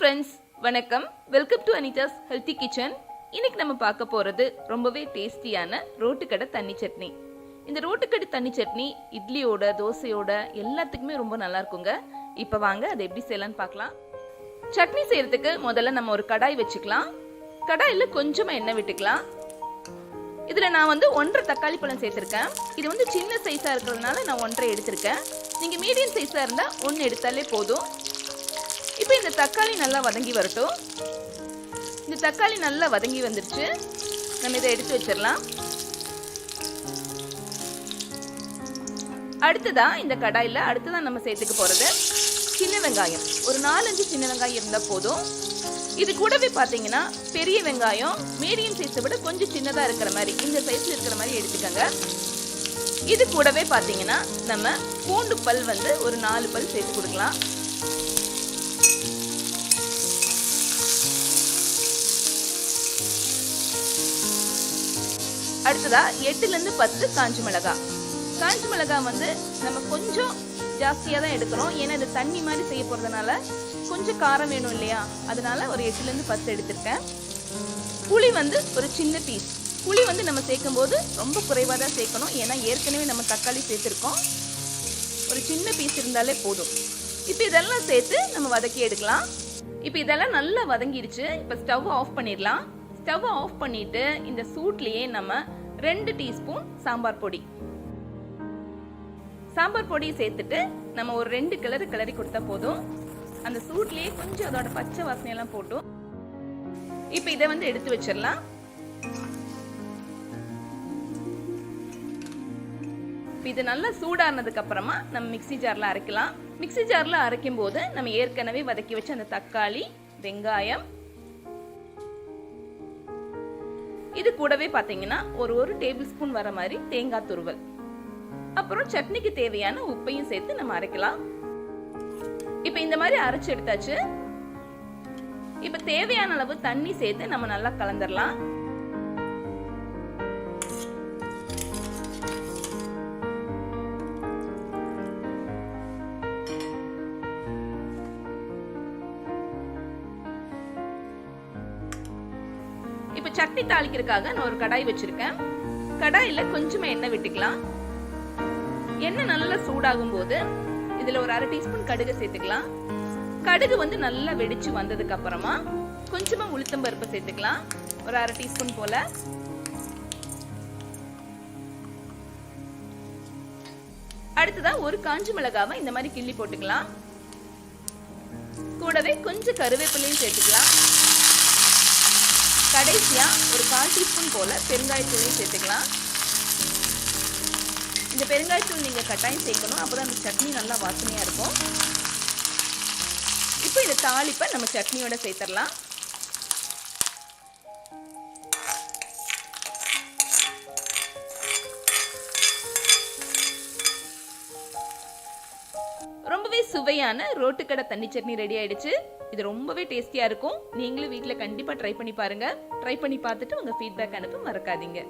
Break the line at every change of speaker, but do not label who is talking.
Friends, வணக்கம். Welcome to Anitha's healthy kitchen. இன்னைக்கு நம்ம பார்க்க போறது ரொம்பவே டேஸ்டியான ரோட்டுக்கடை தண்ணி சட்னி. இந்த ரோட்டுக்கடை தண்ணி சட்னி இட்லியோட, தோசையோட எல்லாத்துக்குமே ரொம்ப நல்லா இருக்குங்க. இப்போ வாங்க அதை எப்படி செய்யலாம்னு பார்க்கலாம். சட்னி செய்யறதுக்கு முதல்ல நம்ம ஒரு கடாய் வச்சுக்கலாம். கடாயில கொஞ்சமா எண்ணெய் விட்டுக்கலாம். இதுல நான் 1.5 தக்காளி பழம் சேர்த்திருக்கேன். இது சின்ன சைஸா இருக்கிறதுனால நான் 1.5 எடுத்திருக்கேன். நீங்க மீடியம் சைஸா இருந்தா 1 எடுத்தாலே போதும். இப்போ இந்த தக்காளி நல்லா வதங்கி வரட்டும். இந்த தக்காளி நல்லா வதங்கி வந்துருச்சு. நம்ம இதை எடுத்து வச்சிடலாம். அடுத்ததா இந்த கடாயில நம்ம சேர்த்துக்க போறது சின்ன வெங்காயம். ஒரு 4-5 சின்ன வெங்காயம் இருந்தா போதும். இது கூடவே பாத்தீங்கன்னா பெரிய வெங்காயம் மீடியம் சைஸை விட கொஞ்சம் சின்னதா இருக்கிற மாதிரி, இந்த சைஸ்ல இருக்கிற மாதிரி எடுத்துக்கங்க. இது கூடவே பாத்தீங்கன்னா நம்ம பூண்டு பல் ஒரு 4 பல் சேர்த்து கொடுக்கலாம். அடுத்ததா 8-10 காஞ்ச மிளகாய். காஞ்ச மிளகாய் நம்ம கொஞ்சம் ஜாஸ்தியா தான் எடுக்கிறோம். ஏன்னா இது தண்ணி மாதிரி செய்ய போறதுனால கொஞ்சம் காரம் வேணும் இல்லையா, அதனால ஒரு 8-10 எடுத்திருக்கேன். புளி ஒரு சின்ன பீஸ். புளி நம்ம சேர்க்கும் போது ரொம்ப குறைவா தான் சேர்க்கணும். ஏன்னா ஏற்கனவே நம்ம தக்காளி சேர்த்திருக்கோம். ஒரு சின்ன பீஸ் இருந்தாலே போதும். இப்போ இதெல்லாம் சேர்த்து நம்ம வதக்கி எடுக்கலாம். இப்போ இதெல்லாம் நல்லா வதங்கிடுச்சு. இப்போ ஸ்டவ் ஆஃப் பண்ணிடலாம். ஸ்டவ் ஆஃப் பண்ணிட்டு இந்த சூட்லயே நம்ம 2 டீஸ்பூன் சாம்பார் பொடி சேர்த்துட்டு நம்ம ஒரு 2 கிளறி கொடுத்தா போதும். அந்த சூட்லயே கொஞ்சம் அதோட பச்சை வாசனை எல்லாம் போட்டும். இப்ப இதை எடுத்து வச்சிடலாம். இது நல்லா சூடானதுக்கு அப்புறமா நம்ம மிக்ஸி ஜார்ல அரைக்கலாம். மிக்ஸி ஜார்ல அரைக்கும் போது நம்ம ஏற்கனவே வதக்கி வச்ச அந்த தக்காளி, வெங்காயம், இது கூடவே பாத்தீங்கன்னா ஒரு டேபிள் ஸ்பூன் வர மாதிரி தேங்காய் துருவல், அப்புறம் சட்னிக்கு தேவையான உப்பையும் சேர்த்து நம்ம அரைக்கலாம். இப்ப இந்த மாதிரி அரைச்சு எடுத்தாச்சு. இப்ப தேவையான அளவு தண்ணி சேர்த்து நம்ம நல்லா கலந்துடலாம். இப்ப சட்னி தாளிக்கிறதுக்காக நான் ஒரு கடாய் வச்சிருக்கேன். கடாயில கொஞ்சமா எண்ணெய் விட்டுக்கலாம். எண்ணெய் நல்லா சூடாகும் போது இதுல ஒரு 1/2 டீஸ்பூன் கடுகு சேர்த்துக்கலாம். கடுகு நல்லா வெடிச்சு வந்ததுக்கு அப்புறமா கொஞ்சமா உளுத்தம் பருப்பு சேர்த்துக்கலாம். ஒரு 1/2 டீஸ்பூன் போல. அடுத்ததா ஒரு காஞ்ச மிளகாவை இந்த மாதிரி கிள்ளி போட்டுக்கலாம். கூடவே கொஞ்சம் கருவேப்பிலையும் சேர்த்துக்கலாம். கடைசியா ஒரு 1/4 டீஸ்பூன் போல பெருங்காயத்தூளையும் சேர்த்துக்கலாம். இந்த பெருங்காயத்தூள் நீங்க கட்டாயம் சேர்க்கணும். அப்பதான் அந்த சட்னி நல்லா வாசனையா இருக்கும். இப்போ இந்த தாளிப்பை நம்ம சட்னியோட சேர்த்துடலாம். ரொம்பவே சுவையான ரோட்டுக்கடை தண்ணி சட்னி ரெடி ஆயிடுச்சு. இது ரொம்பவே டேஸ்டியா இருக்கும். நீங்களும் வீட்ல கண்டிப்பா ட்ரை பண்ணி பாருங்க. ட்ரை பண்ணி பார்த்துட்டு உங்க ஃபீட்பேக் அனுப்ப மறக்காதீங்க.